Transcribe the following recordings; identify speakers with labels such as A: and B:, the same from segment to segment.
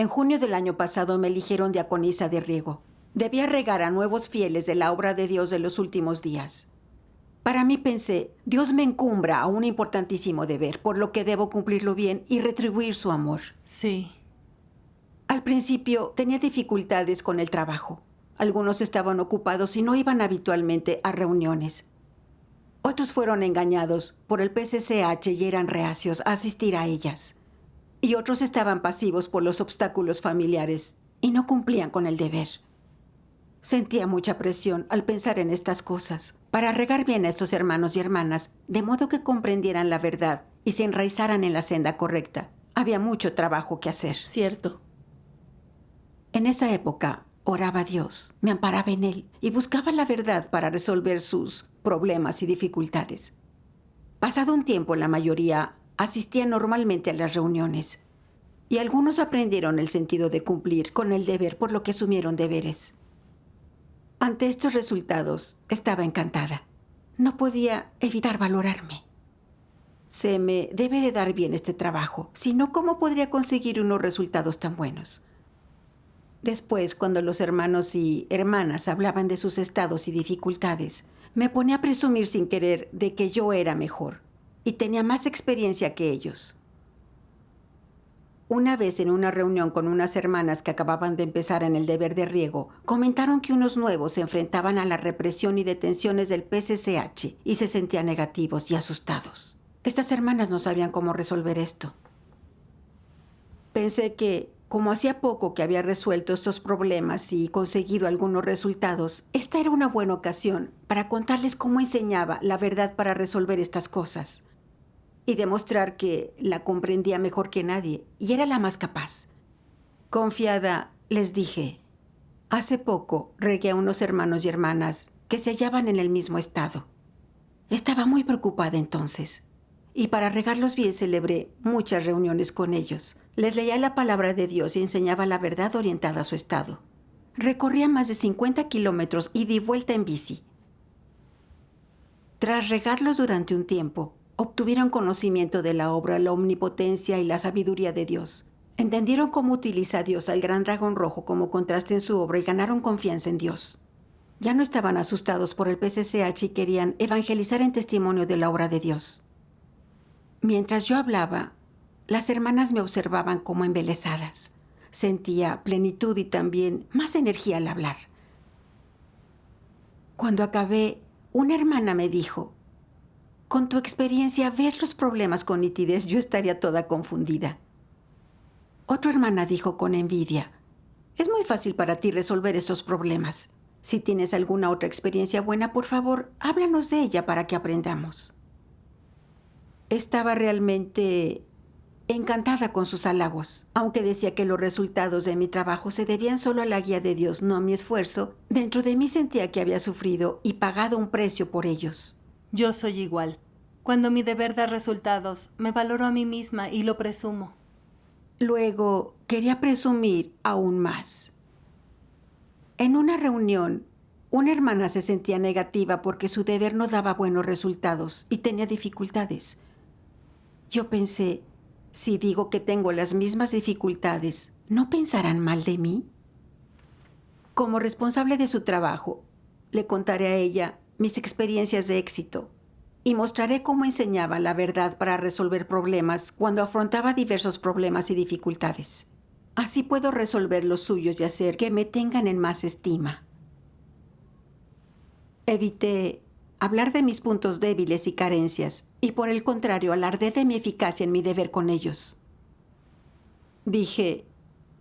A: En junio del año pasado me eligieron diaconisa de riego. Debía regar a nuevos fieles de la obra de Dios de los últimos días. Para mí pensé, Dios me encumbra a un importantísimo deber, por lo que debo cumplirlo bien y retribuir su amor.
B: Sí.
A: Al principio tenía dificultades con el trabajo. Algunos estaban ocupados y no iban habitualmente a reuniones. Otros fueron engañados por el PCCH y eran reacios a asistir a ellas. Y otros estaban pasivos por los obstáculos familiares y no cumplían con el deber. Sentía mucha presión al pensar en estas cosas, para regar bien a estos hermanos y hermanas, de modo que comprendieran la verdad y se enraizaran en la senda correcta. Había mucho trabajo que hacer.
B: Cierto.
A: En esa época, oraba a Dios, me amparaba en Él y buscaba la verdad para resolver sus problemas y dificultades. Pasado un tiempo, la mayoría asistía normalmente a las reuniones y algunos aprendieron el sentido de cumplir con el deber, por lo que asumieron deberes. Ante estos resultados, estaba encantada. No podía evitar valorarme. Se me debe de dar bien este trabajo, si no, ¿cómo podría conseguir unos resultados tan buenos? Después, cuando los hermanos y hermanas hablaban de sus estados y dificultades, me ponía a presumir sin querer de que yo era mejor y tenía más experiencia que ellos. Una vez en una reunión con unas hermanas que acababan de empezar en el deber de riego, comentaron que unos nuevos se enfrentaban a la represión y detenciones del PCCH y se sentían negativos y asustados. Estas hermanas no sabían cómo resolver esto. Pensé que, como hacía poco que había resuelto estos problemas y conseguido algunos resultados, esta era una buena ocasión para contarles cómo enseñaba la verdad para resolver estas cosas y demostrar que la comprendía mejor que nadie y era la más capaz. Confiada, les dije, hace poco regué a unos hermanos y hermanas que se hallaban en el mismo estado. Estaba muy preocupada entonces. Y para regarlos bien celebré muchas reuniones con ellos. Les leía la palabra de Dios y enseñaba la verdad orientada a su estado. Recorría más de 50 kilómetros y di vuelta en bici. Tras regarlos durante un tiempo, obtuvieron conocimiento de la obra, la omnipotencia y la sabiduría de Dios. Entendieron cómo utiliza Dios al gran dragón rojo como contraste en su obra y ganaron confianza en Dios. Ya no estaban asustados por el PCCH y querían evangelizar en testimonio de la obra de Dios. Mientras yo hablaba, las hermanas me observaban como embelesadas. Sentía plenitud y también más energía al hablar. Cuando acabé, una hermana me dijo, con tu experiencia, ver los problemas con nitidez, yo estaría toda confundida. Otra hermana dijo con envidia, es muy fácil para ti resolver esos problemas. Si tienes alguna otra experiencia buena, por favor, háblanos de ella para que aprendamos. Estaba realmente encantada con sus halagos, aunque decía que los resultados de mi trabajo se debían solo a la guía de Dios, no a mi esfuerzo. Dentro de mí sentía que había sufrido y pagado un precio por ellos.
B: Yo soy igual. Cuando mi deber da resultados, me valoro a mí misma y lo presumo.
A: Luego, quería presumir aún más. En una reunión, una hermana se sentía negativa porque su deber no daba buenos resultados y tenía dificultades. Yo pensé, si digo que tengo las mismas dificultades, ¿no pensarán mal de mí? Como responsable de su trabajo, le contaré a ella mis experiencias de éxito y mostraré cómo enseñaba la verdad para resolver problemas cuando afrontaba diversos problemas y dificultades. Así puedo resolver los suyos y hacer que me tengan en más estima. Evité hablar de mis puntos débiles y carencias y por el contrario alardé de mi eficacia en mi deber con ellos. Dije,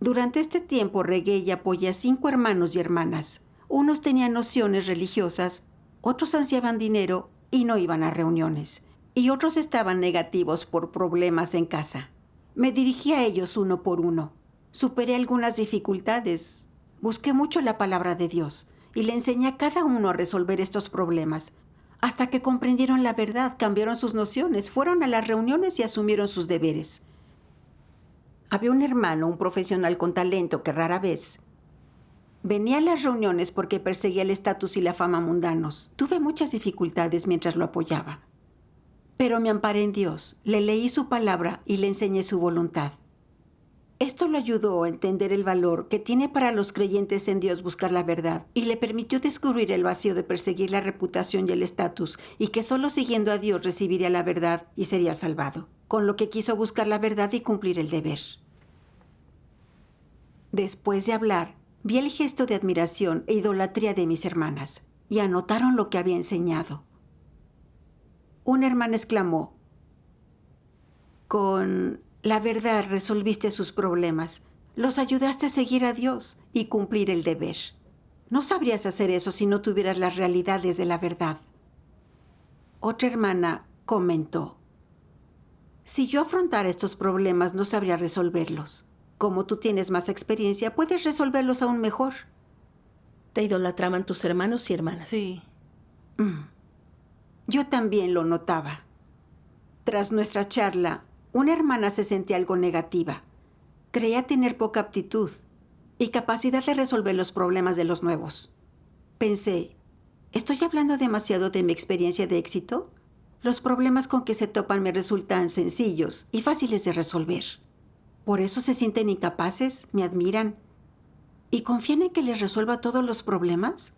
A: durante este tiempo regué y apoyé a 5 hermanos y hermanas. Unos tenían nociones religiosas, otros ansiaban dinero y no iban a reuniones, y otros estaban negativos por problemas en casa. Me dirigí a ellos uno por uno. Superé algunas dificultades. Busqué mucho la palabra de Dios y le enseñé a cada uno a resolver estos problemas. Hasta que comprendieron la verdad, cambiaron sus nociones, fueron a las reuniones y asumieron sus deberes. Había un hermano, un profesional con talento que rara vez venía a las reuniones porque perseguía el estatus y la fama mundanos. Tuve muchas dificultades mientras lo apoyaba. Pero me amparé en Dios, le leí su palabra y le enseñé su voluntad. Esto lo ayudó a entender el valor que tiene para los creyentes en Dios buscar la verdad y le permitió descubrir el vacío de perseguir la reputación y el estatus y que solo siguiendo a Dios recibiría la verdad y sería salvado, con lo que quiso buscar la verdad y cumplir el deber. Después de hablar, vi el gesto de admiración e idolatría de mis hermanas y anotaron lo que había enseñado. Una hermana exclamó: con la verdad resolviste sus problemas, los ayudaste a seguir a Dios y cumplir el deber. No sabrías hacer eso si no tuvieras las realidades de la verdad. Otra hermana comentó: si yo afrontara estos problemas no sabría resolverlos. Como tú tienes más experiencia, puedes resolverlos aún mejor.
C: ¿Te idolatraban tus hermanos y hermanas?
B: Sí.
A: Yo también lo notaba. Tras nuestra charla, una hermana se sentía algo negativa. Creía tener poca aptitud y capacidad de resolver los problemas de los nuevos. Pensé, ¿estoy hablando demasiado de mi experiencia de éxito? Los problemas con que se topan me resultan sencillos y fáciles de resolver. ¿Por eso se sienten incapaces, me admiran y confían en que les resuelva todos los problemas?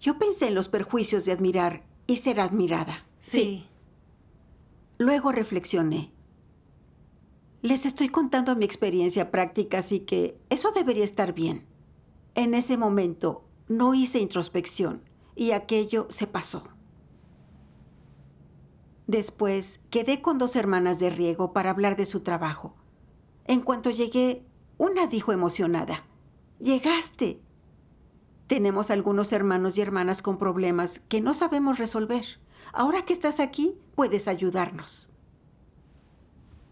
A: Yo pensé en los perjuicios de admirar y ser admirada.
B: Sí.
A: Luego reflexioné. Les estoy contando mi experiencia práctica, así que eso debería estar bien. En ese momento no hice introspección y aquello se pasó. Después quedé con 2 hermanas de riego para hablar de su trabajo. En cuanto llegué, una dijo emocionada: ¡llegaste! Tenemos algunos hermanos y hermanas con problemas que no sabemos resolver. Ahora que estás aquí, puedes ayudarnos.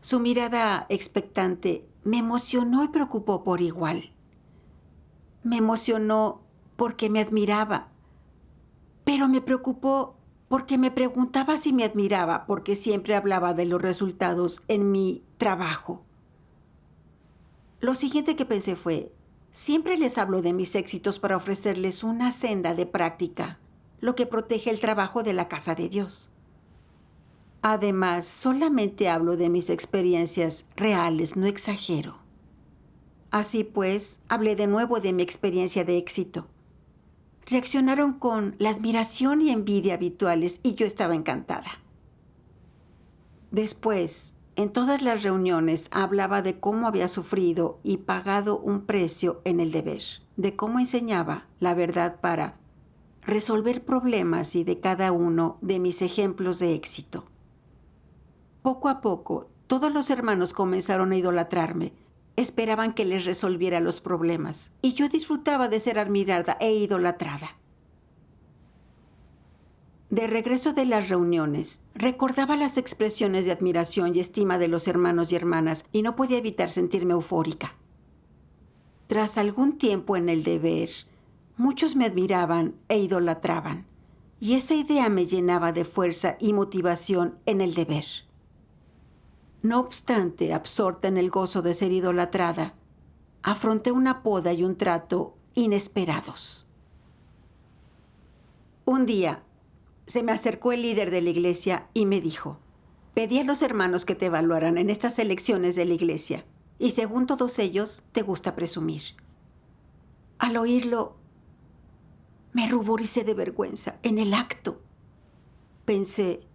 A: Su mirada expectante me emocionó y preocupó por igual. Me emocionó porque me admiraba, pero me preocupó porque me preguntaba si me admiraba, porque siempre hablaba de los resultados en mi trabajo. Lo siguiente que pensé fue: siempre les hablo de mis éxitos para ofrecerles una senda de práctica, lo que protege el trabajo de la casa de Dios. Además, solamente hablo de mis experiencias reales, no exagero. Así pues, hablé de nuevo de mi experiencia de éxito. Reaccionaron con la admiración y envidia habituales y yo estaba encantada. Después, en todas las reuniones hablaba de cómo había sufrido y pagado un precio en el deber, de cómo enseñaba la verdad para resolver problemas y de cada uno de mis ejemplos de éxito. Poco a poco, todos los hermanos comenzaron a idolatrarme. Esperaban que les resolviera los problemas y yo disfrutaba de ser admirada e idolatrada. De regreso de las reuniones, recordaba las expresiones de admiración y estima de los hermanos y hermanas y no podía evitar sentirme eufórica. Tras algún tiempo en el deber, muchos me admiraban e idolatraban, y esa idea me llenaba de fuerza y motivación en el deber. No obstante, absorta en el gozo de ser idolatrada, afronté una poda y un trato inesperados. Un día, se me acercó el líder de la iglesia y me dijo: pedí a los hermanos que te evaluaran en estas elecciones de la iglesia, y según todos ellos, te gusta presumir. Al oírlo, me ruboricé de vergüenza en el acto. Pensé,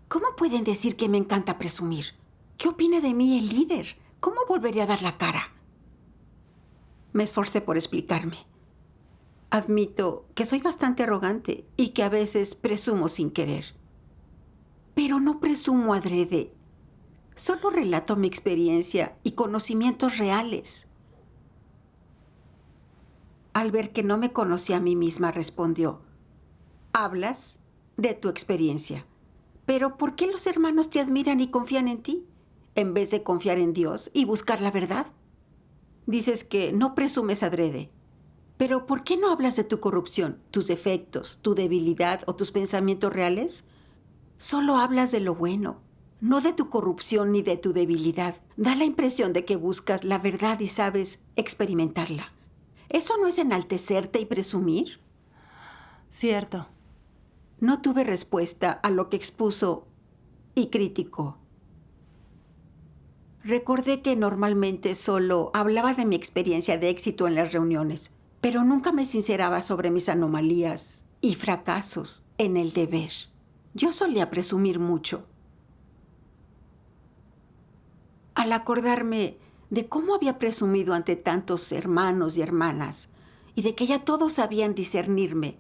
A: ¿cómo pueden decir que me encanta presumir? ¿Qué opina de mí el líder? ¿Cómo volvería a dar la cara? Me esforcé por explicarme. Admito que soy bastante arrogante y que a veces presumo sin querer. Pero no presumo adrede. Solo relato mi experiencia y conocimientos reales. Al ver que no me conocía a mí misma, respondió: hablas de tu experiencia. Pero ¿por qué los hermanos te admiran y confían en ti, en vez de confiar en Dios y buscar la verdad? Dices que no presumes adrede. Pero ¿por qué no hablas de tu corrupción, tus defectos, tu debilidad o tus pensamientos reales? Solo hablas de lo bueno, no de tu corrupción ni de tu debilidad. Da la impresión de que buscas la verdad y sabes experimentarla. ¿Eso no es enaltecerte y presumir?
B: Cierto.
A: No tuve respuesta a lo que expuso y criticó. Recordé que normalmente solo hablaba de mi experiencia de éxito en las reuniones, pero nunca me sinceraba sobre mis anomalías y fracasos en el deber. Yo solía presumir mucho. Al acordarme de cómo había presumido ante tantos hermanos y hermanas y de que ya todos sabían discernirme,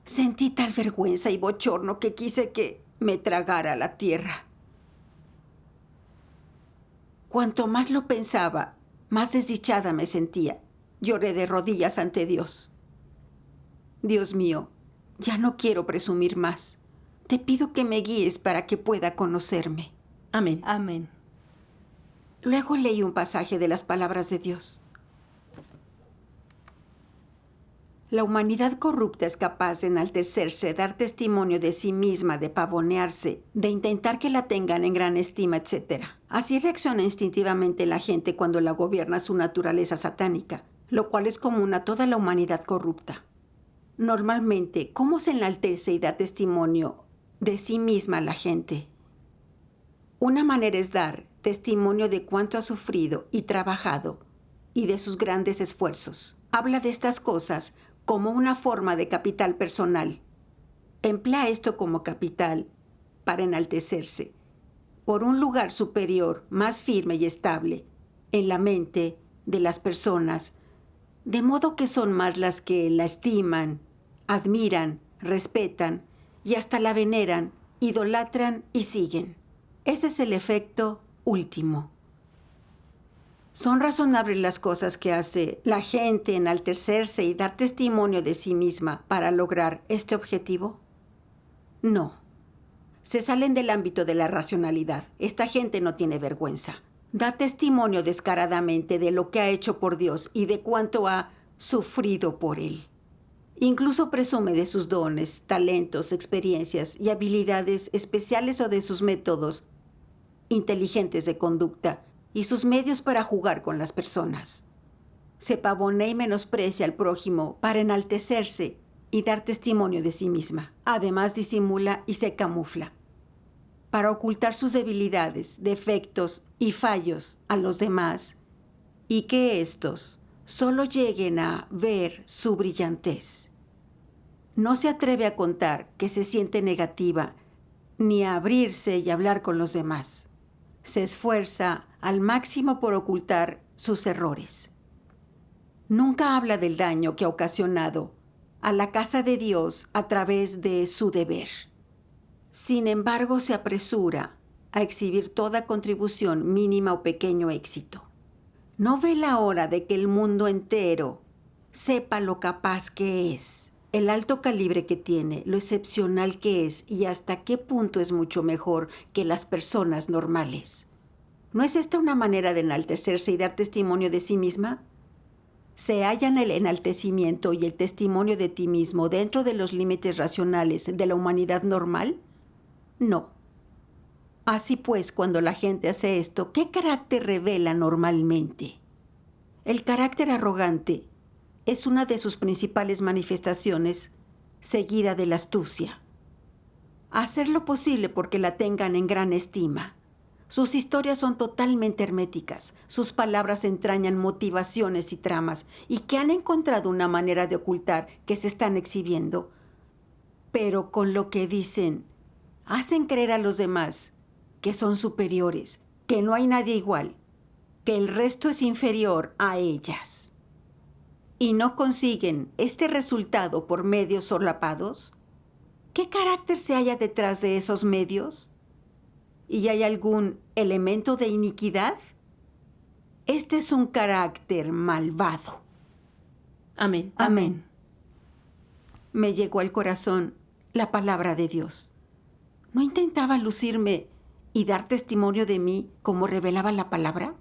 A: sentí tal vergüenza y bochorno que quise que me tragara la tierra. Cuanto más lo pensaba, más desdichada me sentía. Lloré de rodillas ante Dios. Dios mío, ya no quiero presumir más. Te pido que me guíes para que pueda conocerme.
C: Amén.
B: Amén.
A: Luego leí un pasaje de las palabras de Dios. La humanidad corrupta es capaz de enaltecerse, dar testimonio de sí misma, de pavonearse, de intentar que la tengan en gran estima, etc. Así reacciona instintivamente la gente cuando la gobierna su naturaleza satánica, lo cual es común a toda la humanidad corrupta. Normalmente, ¿cómo se enaltece y da testimonio de sí misma la gente? Una manera es dar testimonio de cuánto ha sufrido y trabajado y de sus grandes esfuerzos. Habla de estas cosas como una forma de capital personal. Emplea esto como capital para enaltecerse por un lugar superior, más firme y estable en la mente de las personas, de modo que son más las que la estiman, admiran, respetan y hasta la veneran, idolatran y siguen. Ese es el efecto último. ¿Son razonables las cosas que hace la gente enaltecerse y dar testimonio de sí misma para lograr este objetivo? No. Se salen del ámbito de la racionalidad. Esta gente no tiene vergüenza. Da testimonio descaradamente de lo que ha hecho por Dios y de cuánto ha sufrido por Él. Incluso presume de sus dones, talentos, experiencias y habilidades especiales o de sus métodos inteligentes de conducta y sus medios para jugar con las personas. Se pavonea y menosprecia al prójimo para enaltecerse y dar testimonio de sí misma. Además, disimula y se camufla para ocultar sus debilidades, defectos y fallos a los demás y que éstos solo lleguen a ver su brillantez. No se atreve a contar que se siente negativa ni a abrirse y hablar con los demás. Se esfuerza al máximo por ocultar sus errores. Nunca habla del daño que ha ocasionado a la casa de Dios a través de su deber. Sin embargo, se apresura a exhibir toda contribución, mínima o pequeño éxito. No ve la hora de que el mundo entero sepa lo capaz que es, el alto calibre que tiene, lo excepcional que es y hasta qué punto es mucho mejor que las personas normales. ¿No es esta una manera de enaltecerse y dar testimonio de sí misma? ¿Se hallan el enaltecimiento y el testimonio de ti mismo dentro de los límites racionales de la humanidad normal? No. Así pues, cuando la gente hace esto, ¿qué carácter revela normalmente? El carácter arrogante es una de sus principales manifestaciones, seguida de la astucia. Hacer lo posible porque la tengan en gran estima. Sus historias son totalmente herméticas, sus palabras entrañan motivaciones y tramas, y que han encontrado una manera de ocultar que se están exhibiendo. Pero con lo que dicen, hacen creer a los demás que son superiores, que no hay nadie igual, que el resto es inferior a ellas. ¿Y no consiguen este resultado por medios solapados? ¿Qué carácter se halla detrás de esos medios? ¿Y hay algún elemento de iniquidad? Este es un carácter malvado.
C: Amén.
B: Amén.
A: Me llegó al corazón la palabra de Dios. ¿No intentaba lucirme y dar testimonio de mí como revelaba la palabra?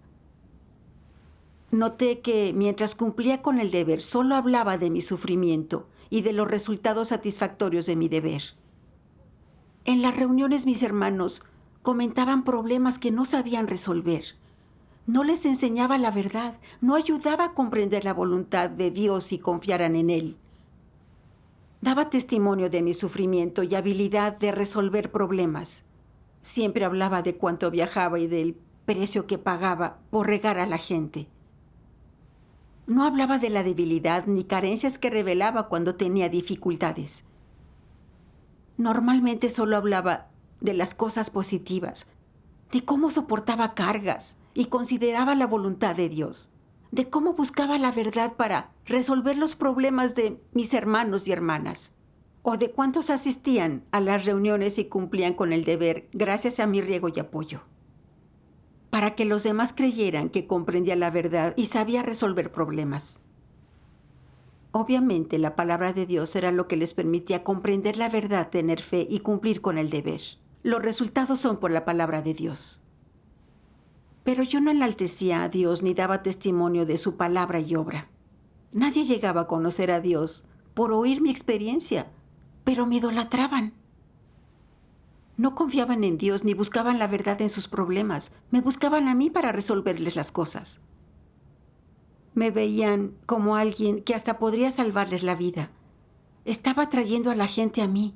A: Noté que mientras cumplía con el deber, solo hablaba de mi sufrimiento y de los resultados satisfactorios de mi deber. En las reuniones mis hermanos comentaban problemas que no sabían resolver. No les enseñaba la verdad, no ayudaba a comprender la voluntad de Dios y confiaran en Él. Daba testimonio de mi sufrimiento y habilidad de resolver problemas. Siempre hablaba de cuánto viajaba y del precio que pagaba por regar a la gente. No hablaba de la debilidad ni carencias que revelaba cuando tenía dificultades. Normalmente solo hablaba de las cosas positivas, de cómo soportaba cargas y consideraba la voluntad de Dios, de cómo buscaba la verdad para resolver los problemas de mis hermanos y hermanas, o de cuántos asistían a las reuniones y cumplían con el deber gracias a mi riego y apoyo, para que los demás creyeran que comprendía la verdad y sabía resolver problemas. Obviamente, la palabra de Dios era lo que les permitía comprender la verdad, tener fe y cumplir con el deber. Los resultados son por la palabra de Dios. Pero yo no enaltecía a Dios ni daba testimonio de su palabra y obra. Nadie llegaba a conocer a Dios por oír mi experiencia, pero me idolatraban. No confiaban en Dios ni buscaban la verdad en sus problemas. Me buscaban a mí para resolverles las cosas. Me veían como alguien que hasta podría salvarles la vida. Estaba atrayendo a la gente a mí.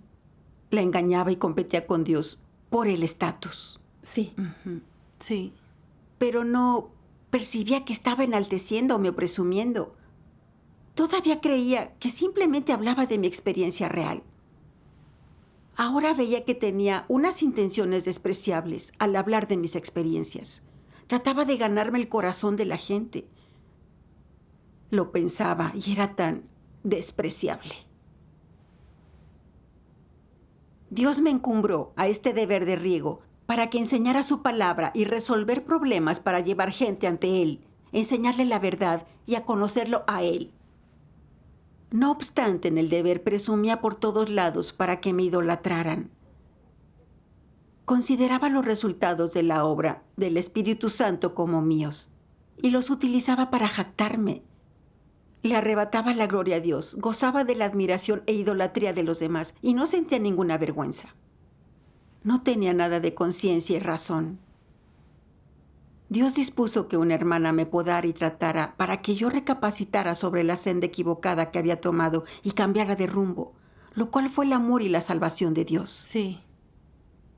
A: La engañaba y competía con Dios por el estatus.
C: Sí.
B: Sí.
A: Pero no percibía que estaba enalteciéndome o presumiendo. Todavía creía que simplemente hablaba de mi experiencia real. Ahora veía que tenía unas intenciones despreciables al hablar de mis experiencias. Trataba de ganarme el corazón de la gente. Lo pensaba y era tan despreciable. Dios me encumbró a este deber de riego para que enseñara su palabra y resolver problemas para llevar gente ante Él, enseñarle la verdad y a conocerlo a Él. No obstante, en el deber presumía por todos lados para que me idolatraran. Consideraba los resultados de la obra del Espíritu Santo como míos y los utilizaba para jactarme. Le arrebataba la gloria a Dios, gozaba de la admiración e idolatría de los demás y no sentía ninguna vergüenza. No tenía nada de conciencia y razón. Dios dispuso que una hermana me podara y tratara para que yo recapacitara sobre la senda equivocada que había tomado y cambiara de rumbo, lo cual fue el amor y la salvación de Dios.
B: Sí.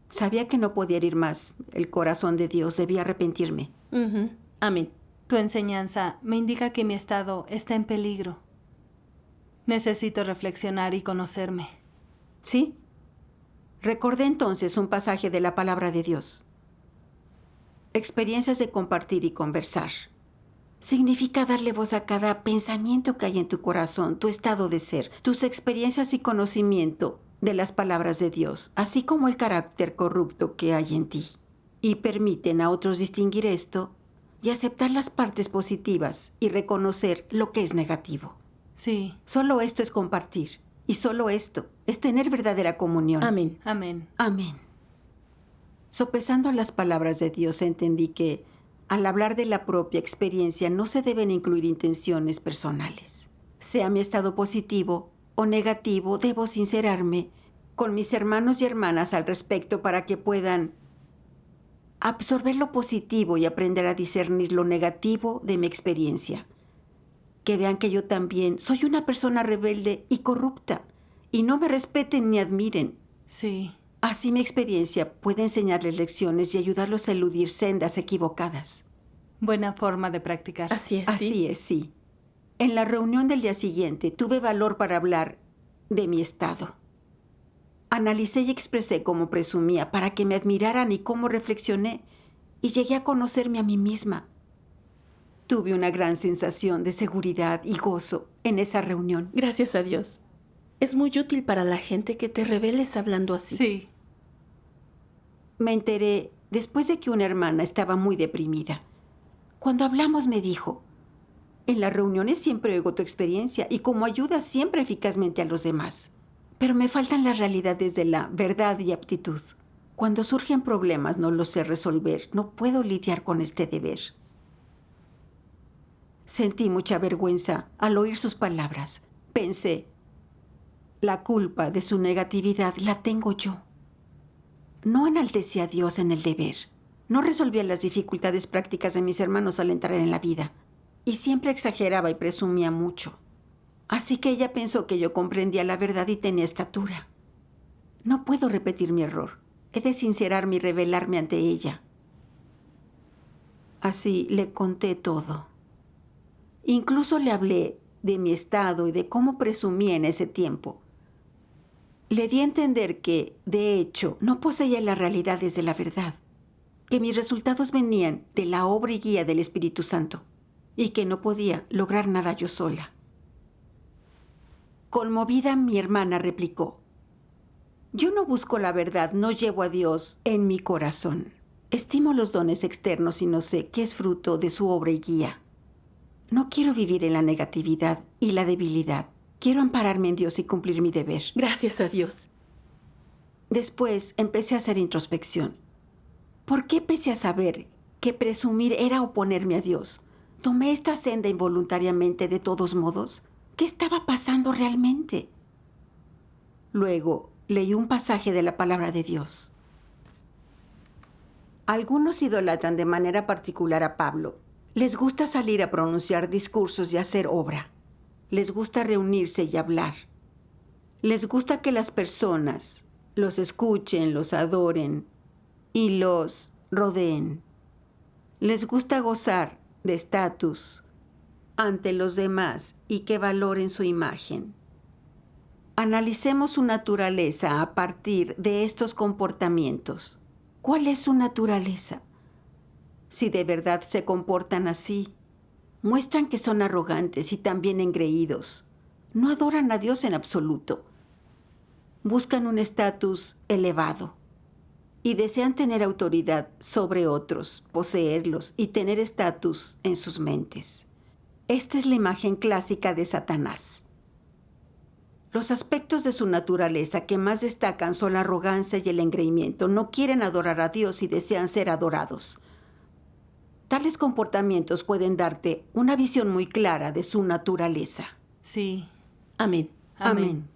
A: Sabía que no podía herir más el corazón de Dios, debía arrepentirme.
C: Amén.
B: Tu enseñanza me indica que mi estado está en peligro. Necesito reflexionar y conocerme.
A: ¿Sí? Recordé entonces un pasaje de la palabra de Dios. Experiencias de compartir y conversar. Significa darle voz a cada pensamiento que hay en tu corazón, tu estado de ser, tus experiencias y conocimiento de las palabras de Dios, así como el carácter corrupto que hay en ti. Y permiten a otros distinguir esto y aceptar las partes positivas y reconocer lo que es negativo.
B: Sí.
A: Solo esto es compartir. Y solo esto es tener verdadera comunión.
C: Amén.
B: Amén.
A: Amén. Sopesando las palabras de Dios, entendí que al hablar de la propia experiencia no se deben incluir intenciones personales. Sea mi estado positivo o negativo, debo sincerarme con mis hermanos y hermanas al respecto para que puedan absorber lo positivo y aprender a discernir lo negativo de mi experiencia. Que vean que yo también soy una persona rebelde y corrupta y no me respeten ni admiren.
B: Sí.
A: Así mi experiencia puede enseñarles lecciones y ayudarlos a eludir sendas equivocadas.
B: Buena forma de practicar.
C: Así es.
A: Así es, sí. En la reunión del día siguiente tuve valor para hablar de mi estado. Analicé y expresé cómo presumía para que me admiraran y cómo reflexioné y llegué a conocerme a mí misma. Tuve una gran sensación de seguridad y gozo en esa reunión.
C: Gracias a Dios. Es muy útil para la gente que te reveles hablando así.
B: Sí.
A: Me enteré después de que una hermana estaba muy deprimida. Cuando hablamos me dijo, en las reuniones siempre oigo tu experiencia y cómo ayudas siempre eficazmente a los demás. Pero me faltan las realidades de la verdad y aptitud. Cuando surgen problemas no los sé resolver, no puedo lidiar con este deber. Sentí mucha vergüenza al oír sus palabras. Pensé, la culpa de su negatividad la tengo yo. No enaltecí a Dios en el deber. No resolvía las dificultades prácticas de mis hermanos al entrar en la vida. Y siempre exageraba y presumía mucho. Así que ella pensó que yo comprendía la verdad y tenía estatura. No puedo repetir mi error. He de sincerarme y revelarme ante ella. Así le conté todo. Incluso le hablé de mi estado y de cómo presumía en ese tiempo. Le di a entender que, de hecho, no poseía las realidades de la verdad, que mis resultados venían de la obra y guía del Espíritu Santo y que no podía lograr nada yo sola. Conmovida, mi hermana replicó: yo no busco la verdad, no llevo a Dios en mi corazón. Estimo los dones externos y no sé qué es fruto de su obra y guía. No quiero vivir en la negatividad y la debilidad. Quiero ampararme en Dios y cumplir mi deber.
C: Gracias a Dios.
A: Después empecé a hacer introspección. ¿Por qué, pese a saber que presumir era oponerme a Dios, tomé esta senda involuntariamente de todos modos? ¿Qué estaba pasando realmente? Luego leí un pasaje de la palabra de Dios. Algunos idolatran de manera particular a Pablo. Les gusta salir a pronunciar discursos y hacer obra. Les gusta reunirse y hablar. Les gusta que las personas los escuchen, los adoren y los rodeen. Les gusta gozar de estatus ante los demás y que valoren su imagen. Analicemos su naturaleza a partir de estos comportamientos. ¿Cuál es su naturaleza? Si de verdad se comportan así, muestran que son arrogantes y también engreídos. No adoran a Dios en absoluto. Buscan un estatus elevado y desean tener autoridad sobre otros, poseerlos y tener estatus en sus mentes. Esta es la imagen clásica de Satanás. Los aspectos de su naturaleza que más destacan son la arrogancia y el engreimiento. No quieren adorar a Dios y desean ser adorados. Tales comportamientos pueden darte una visión muy clara de su naturaleza.
B: Sí.
C: Amén.
A: Amén.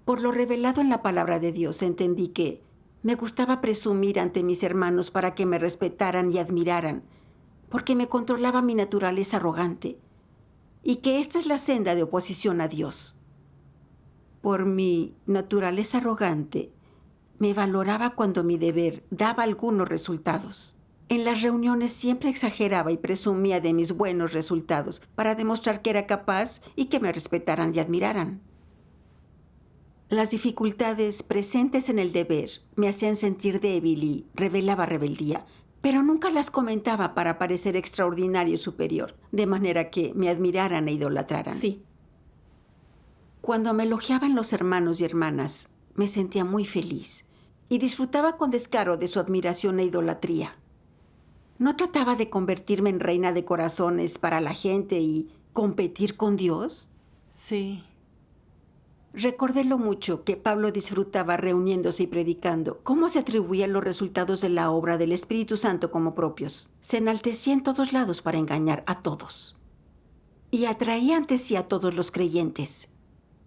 A: Por lo revelado en la palabra de Dios, entendí que me gustaba presumir ante mis hermanos para que me respetaran y admiraran, porque me controlaba mi naturaleza arrogante, y que esta es la senda de oposición a Dios. Por mi naturaleza arrogante, me valoraba cuando mi deber daba algunos resultados. En las reuniones siempre exageraba y presumía de mis buenos resultados para demostrar que era capaz y que me respetaran y admiraran. Las dificultades presentes en el deber me hacían sentir débil y revelaba rebeldía, pero nunca las comentaba para parecer extraordinario y superior, de manera que me admiraran e idolatraran.
C: Sí.
A: Cuando me elogiaban los hermanos y hermanas, me sentía muy feliz y disfrutaba con descaro de su admiración e idolatría. ¿No trataba de convertirme en reina de corazones para la gente y competir con Dios?
B: Sí.
A: Recordé lo mucho que Pablo disfrutaba reuniéndose y predicando, cómo se atribuían los resultados de la obra del Espíritu Santo como propios. Se enaltecía en todos lados para engañar a todos. Y atraía ante sí a todos los creyentes.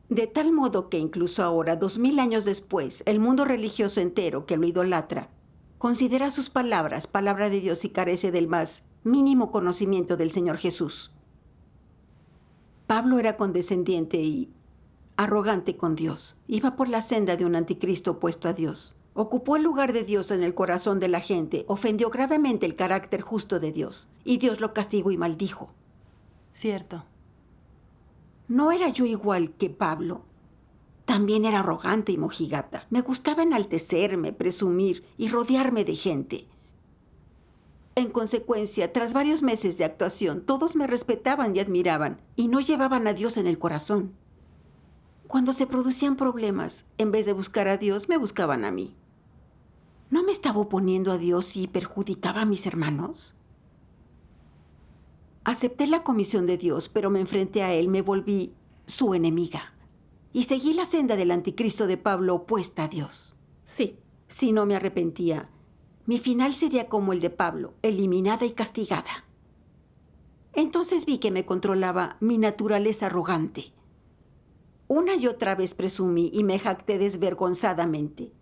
A: De tal modo que incluso ahora, 2000 años después, el mundo religioso entero que lo idolatra considera sus palabras palabra de Dios y carece del más mínimo conocimiento del Señor Jesús. Pablo era condescendiente y arrogante con Dios. Iba por la senda de un anticristo opuesto a Dios. Ocupó el lugar de Dios en el corazón de la gente, ofendió gravemente el carácter justo de Dios, y Dios lo castigó y maldijo.
B: Cierto.
A: ¿No era yo igual que Pablo? También era arrogante y mojigata. Me gustaba enaltecerme, presumir y rodearme de gente. En consecuencia, tras varios meses de actuación, todos me respetaban y admiraban, y no llevaban a Dios en el corazón. Cuando se producían problemas, en vez de buscar a Dios, me buscaban a mí. ¿No me estaba oponiendo a Dios y perjudicaba a mis hermanos? Acepté la comisión de Dios, pero me enfrenté a Él, me volví su enemiga. Y seguí la senda del anticristo de Pablo opuesta a Dios.
C: Sí.
A: Si no me arrepentía, mi final sería como el de Pablo, eliminada y castigada. Entonces vi que me controlaba mi naturaleza arrogante. Una y otra vez presumí y me jacté desvergonzadamente.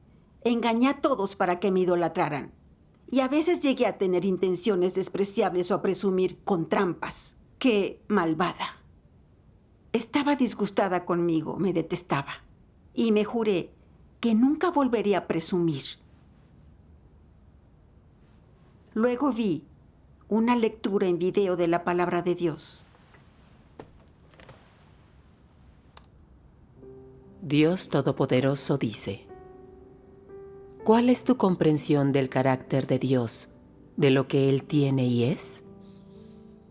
A: Engañé a todos para que me idolatraran. Y a veces llegué a tener intenciones despreciables o a presumir con trampas. ¡Qué malvada! Estaba disgustada conmigo, me detestaba. Y me juré que nunca volvería a presumir. Luego vi una lectura en video de la palabra de Dios.
D: Dios Todopoderoso dice: ¿cuál es tu comprensión del carácter de Dios, de lo que Él tiene y es?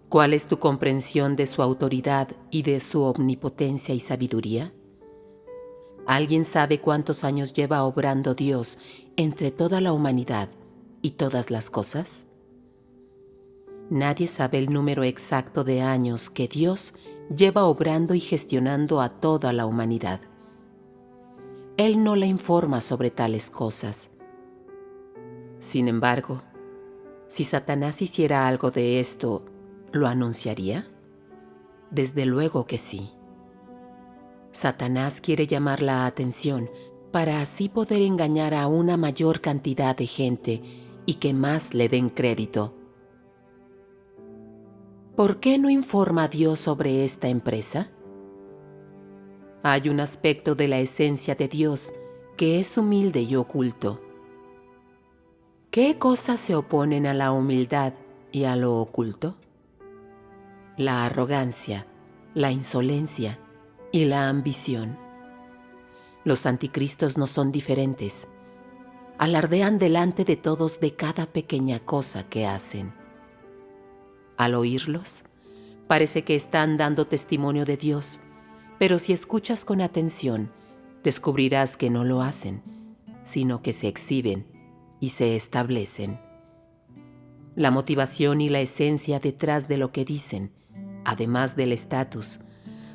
D: ¿Cuál es tu comprensión de su autoridad y de su omnipotencia y sabiduría? ¿Alguien sabe cuántos años lleva obrando Dios entre toda la humanidad y todas las cosas? Nadie sabe el número exacto de años que Dios lleva obrando y gestionando a toda la humanidad. Él no le informa sobre tales cosas. Sin embargo, si Satanás hiciera algo de esto, ¿lo anunciaría? Desde luego que sí. Satanás quiere llamar la atención para así poder engañar a una mayor cantidad de gente y que más le den crédito. ¿Por qué no informa a Dios sobre esta empresa? Hay un aspecto de la esencia de Dios que es humilde y oculto. ¿Qué cosas se oponen a la humildad y a lo oculto? La arrogancia, la insolencia y la ambición. Los anticristos no son diferentes. Alardean delante de todos de cada pequeña cosa que hacen. Al oírlos, parece que están dando testimonio de Dios, pero si escuchas con atención, descubrirás que no lo hacen, sino que se exhiben y se establecen. La motivación y la esencia detrás de lo que dicen, además del estatus,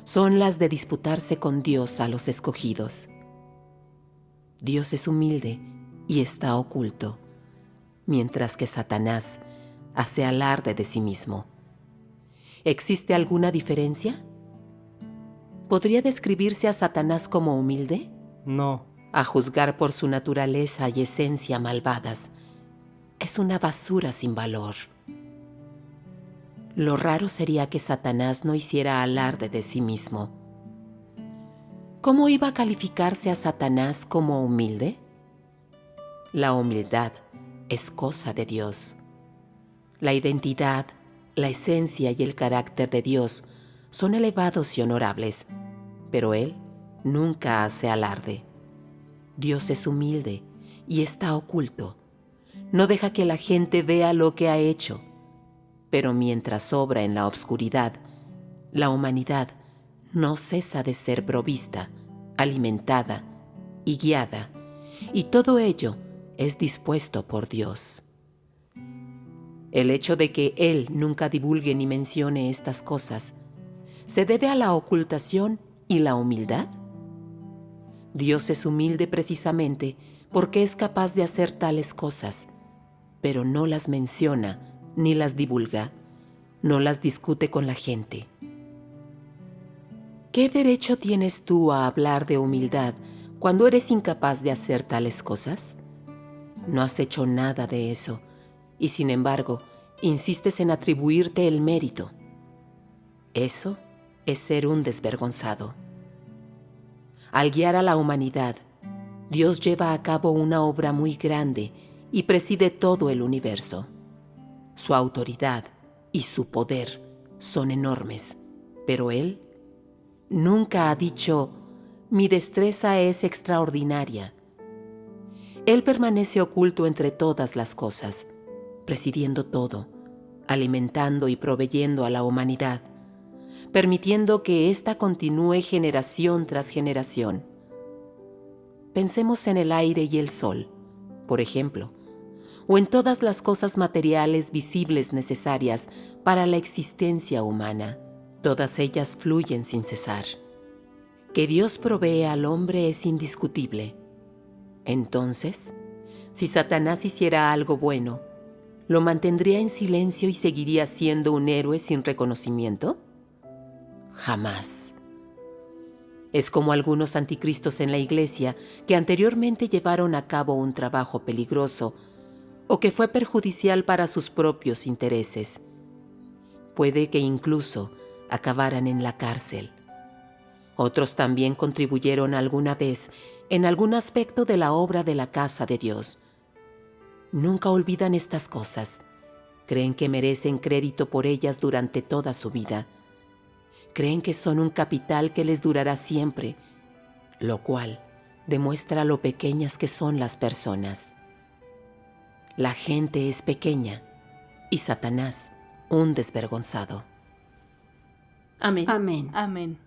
D: son las de disputarse con Dios a los escogidos. Dios es humilde y está oculto, mientras que Satanás hace alarde de sí mismo. ¿Existe alguna diferencia? ¿Podría describirse a Satanás como humilde?
E: No.
D: A juzgar por su naturaleza y esencia malvadas, es una basura sin valor. Lo raro sería que Satanás no hiciera alarde de sí mismo. ¿Cómo iba a calificarse a Satanás como humilde? La humildad es cosa de Dios. La identidad, la esencia y el carácter de Dios son elevados y honorables, pero Él nunca hace alarde. Dios es humilde y está oculto. No deja que la gente vea lo que ha hecho, pero mientras obra en la obscuridad, la humanidad no cesa de ser provista, alimentada y guiada, y todo ello es dispuesto por Dios. El hecho de que Él nunca divulgue ni mencione estas cosas se debe a la ocultación y la humildad. Dios es humilde precisamente porque es capaz de hacer tales cosas, pero no las menciona ni las divulga, no las discute con la gente. ¿Qué derecho tienes tú a hablar de humildad cuando eres incapaz de hacer tales cosas? No has hecho nada de eso, y sin embargo, insistes en atribuirte el mérito. Eso es ser un desvergonzado. Al guiar a la humanidad, Dios lleva a cabo una obra muy grande y preside todo el universo. Su autoridad y su poder son enormes, pero Él nunca ha dicho: mi destreza es extraordinaria. Él permanece oculto entre todas las cosas, presidiendo todo, alimentando y proveyendo a la humanidad, permitiendo que ésta continúe generación tras generación. Pensemos en el aire y el sol, por ejemplo, o en todas las cosas materiales visibles necesarias para la existencia humana. Todas ellas fluyen sin cesar. Que Dios provee al hombre es indiscutible. Entonces, si Satanás hiciera algo bueno, ¿lo mantendría en silencio y seguiría siendo un héroe sin reconocimiento? Jamás. Es como algunos anticristos en la iglesia que anteriormente llevaron a cabo un trabajo peligroso o que fue perjudicial para sus propios intereses. Puede que incluso acabaran en la cárcel. Otros también contribuyeron alguna vez en algún aspecto de la obra de la casa de Dios. Nunca olvidan estas cosas Creen que merecen crédito por ellas durante toda su vida. Creen que son un capital que les durará siempre, lo cual demuestra lo pequeñas que son las personas. La gente es pequeña y Satanás un desvergonzado.
C: Amén.
A: Amén.
B: Amén.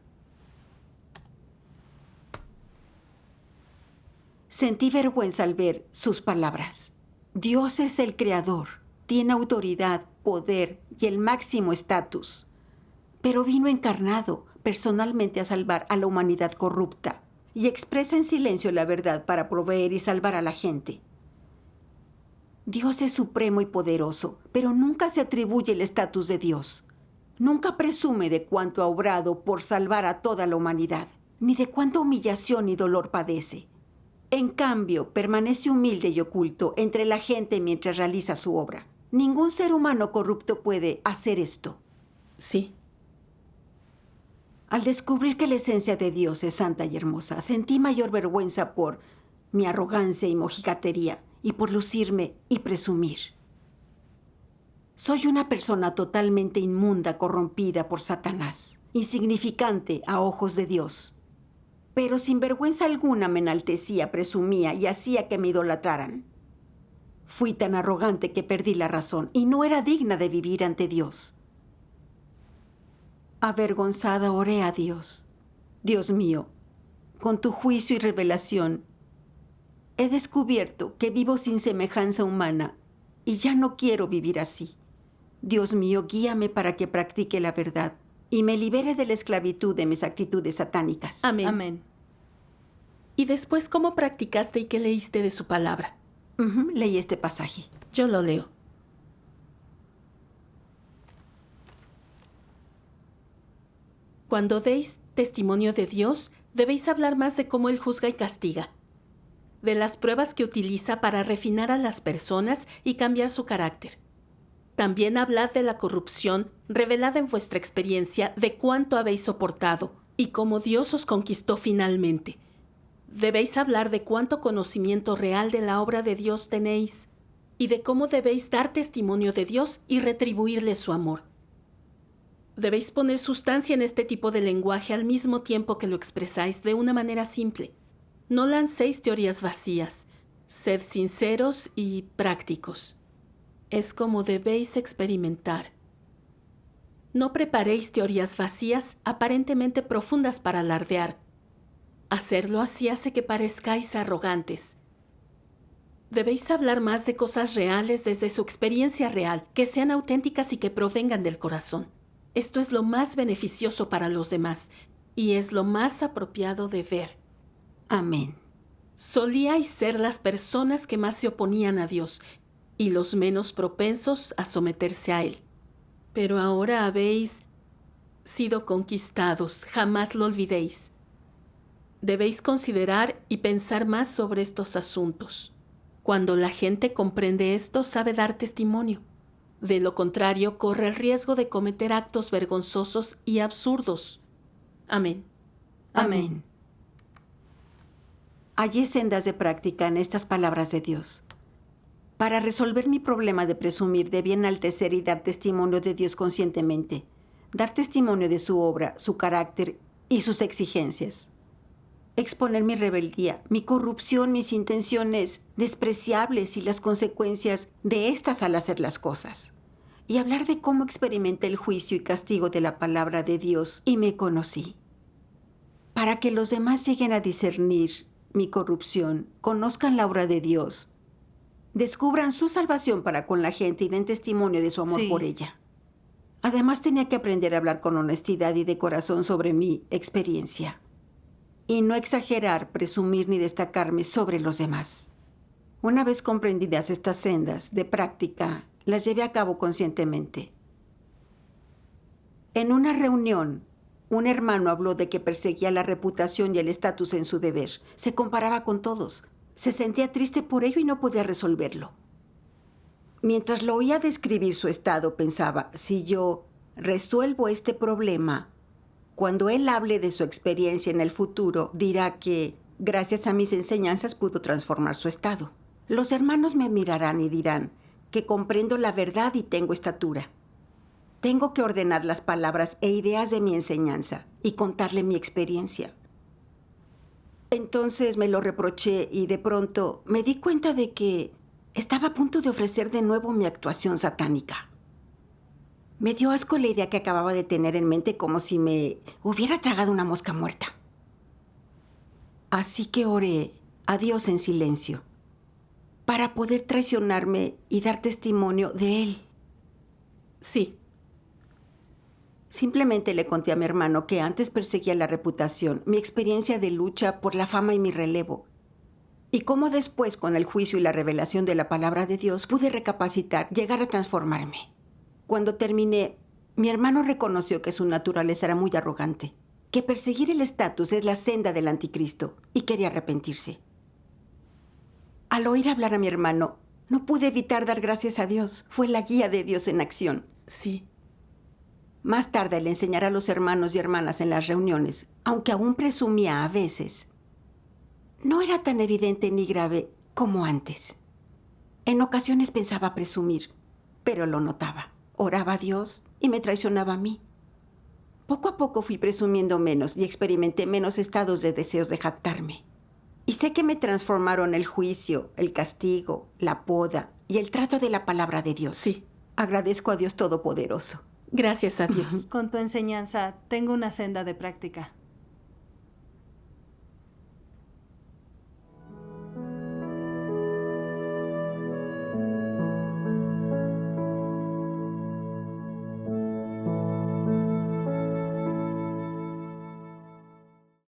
A: Sentí vergüenza al ver sus palabras. Dios es el creador, tiene autoridad, poder y el máximo estatus. Pero vino encarnado personalmente a salvar a la humanidad corrupta y expresa en silencio la verdad para proveer y salvar a la gente. Dios es supremo y poderoso, pero nunca se atribuye el estatus de Dios. Nunca presume de cuánto ha obrado por salvar a toda la humanidad, ni de cuánta humillación y dolor padece. En cambio, permanece humilde y oculto entre la gente mientras realiza su obra. Ningún ser humano corrupto puede hacer esto.
C: Sí.
A: Al descubrir que la esencia de Dios es santa y hermosa, sentí mayor vergüenza por mi arrogancia y mojigatería y por lucirme y presumir. Soy una persona totalmente inmunda, corrompida por Satanás, insignificante a ojos de Dios. Pero sin vergüenza alguna me enaltecía, presumía y hacía que me idolatraran. Fui tan arrogante que perdí la razón y no era digna de vivir ante Dios. Avergonzada oré a Dios. Dios mío, con tu juicio y revelación, he descubierto que vivo sin semejanza humana y ya no quiero vivir así. Dios mío, guíame para que practique la verdad y me libere de la esclavitud de mis actitudes satánicas.
C: Amén.
B: Amén.
C: ¿Y después cómo practicaste y qué leíste de su palabra?
A: Leí este pasaje.
C: Yo lo leo. Cuando deis testimonio de Dios, debéis hablar más de cómo Él juzga y castiga, de las pruebas que utiliza para refinar a las personas y cambiar su carácter. También hablad de la corrupción revelada en vuestra experiencia, de cuánto habéis soportado y cómo Dios os conquistó finalmente. Debéis hablar de cuánto conocimiento real de la obra de Dios tenéis y de cómo debéis dar testimonio de Dios y retribuirle su amor. Debéis poner sustancia en este tipo de lenguaje al mismo tiempo que lo expresáis de una manera simple. No lancéis teorías vacías. Sed sinceros y prácticos. Es como debéis experimentar. No preparéis teorías vacías aparentemente profundas para alardear. Hacerlo así hace que parezcáis arrogantes. Debéis hablar más de cosas reales desde su experiencia real, que sean auténticas y que provengan del corazón. Esto es lo más beneficioso para los demás y es lo más apropiado de ver.
A: Amén.
C: Solíais ser las personas que más se oponían a Dios y los menos propensos a someterse a Él. Pero ahora habéis sido conquistados, jamás lo olvidéis. Debéis considerar y pensar más sobre estos asuntos. Cuando la gente comprende esto, sabe dar testimonio. De lo contrario, corre el riesgo de cometer actos vergonzosos y absurdos. Amén.
A: Amén. Hallé sendas de práctica en estas palabras de Dios. Para resolver mi problema de presumir, debía enaltecer y dar testimonio de Dios conscientemente. Dar testimonio de su obra, su carácter y sus exigencias. Exponer mi rebeldía, mi corrupción, mis intenciones despreciables y las consecuencias de estas al hacer las cosas. Y hablar de cómo experimenté el juicio y castigo de la palabra de Dios y me conocí. Para que los demás lleguen a discernir mi corrupción, conozcan la obra de Dios, descubran su salvación para con la gente y den testimonio de su amor por ella. Además, tenía que aprender a hablar con honestidad y de corazón sobre mi experiencia. Y no exagerar, presumir ni destacarme sobre los demás. Una vez comprendidas estas sendas de práctica, las llevé a cabo conscientemente. En una reunión, un hermano habló de que perseguía la reputación y el estatus en su deber. Se comparaba con todos. Se sentía triste por ello y no podía resolverlo. Mientras lo oía describir su estado, pensaba, si yo resuelvo este problema, cuando él hable de su experiencia en el futuro, dirá que, gracias a mis enseñanzas, pudo transformar su estado. Los hermanos me mirarán y dirán, que comprendo la verdad y tengo estatura. Tengo que ordenar las palabras e ideas de mi enseñanza y contarle mi experiencia. Entonces me lo reproché y de pronto me di cuenta de que estaba a punto de ofrecer de nuevo mi actuación satánica. Me dio asco la idea que acababa de tener en mente, como si me hubiera tragado una mosca muerta. Así que oré a Dios en silencio para poder traicionarme y dar testimonio de Él.
C: Sí.
A: Simplemente le conté a mi hermano que antes perseguía la reputación, mi experiencia de lucha por la fama y mi relevo, y cómo después, con el juicio y la revelación de la palabra de Dios, pude recapacitar, llegar a transformarme. Cuando terminé, mi hermano reconoció que su naturaleza era muy arrogante, que perseguir el estatus es la senda del anticristo, y quería arrepentirse. Al oír hablar a mi hermano, no pude evitar dar gracias a Dios. Fue la guía de Dios en acción.
C: Sí.
A: Más tarde le enseñaré a los hermanos y hermanas en las reuniones, aunque aún presumía a veces. No era tan evidente ni grave como antes. En ocasiones pensaba presumir, pero lo notaba. Oraba a Dios y me traicionaba a mí. Poco a poco fui presumiendo menos y experimenté menos estados de deseos de jactarme. Y sé que me transformaron el juicio, el castigo, la poda y el trato de la palabra de Dios.
C: Sí.
A: Agradezco a Dios Todopoderoso.
C: Gracias a Dios.
B: Con tu enseñanza tengo una senda de práctica.